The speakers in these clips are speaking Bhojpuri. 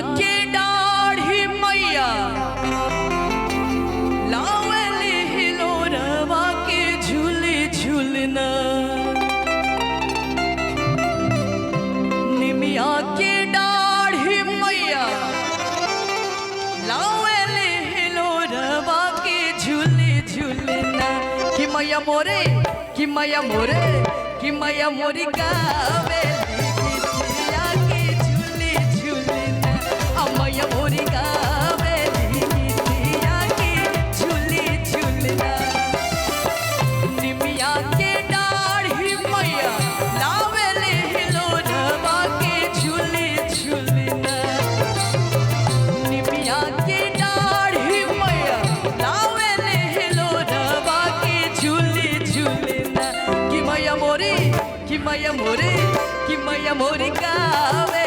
के दाढ़ी मैया लावले हिलोरवा के झूले झूलना निमिया के दाढ़ी मैया लावले हिलोरवा के झूले झूलना कि मैया मोरे कि मैया मोरे कि मैया मोरी गावे मैया मोरी गावे गीतिया की झूली झूलना निमिया के दाढ़ी मैया लावेले हिलोरवा के झूली झूलना निमिया के दाढ़ी मैया लावेले हिलोरवा के झूली झूलना कि मैया मोरी कि मैया मोरी कि मैया मोरी गावे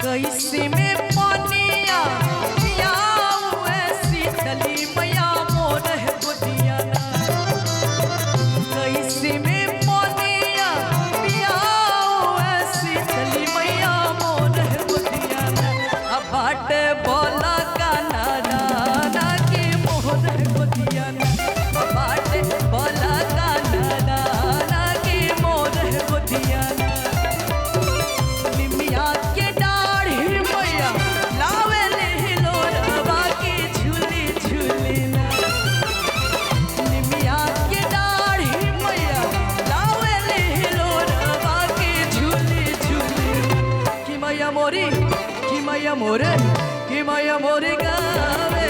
कैसे में पानिया पियाऊ ऐसी चली मैया मोर है गोदियाना कैसे में पानिया पियाऊ ऐसी चली मैया मोर है गोदियाना अब बाट बोला गाना ना की मोर है गोदियाना अब बाट बोला गाना ना की मोर है गोदियाना मोरे कि मैया मोरे गावे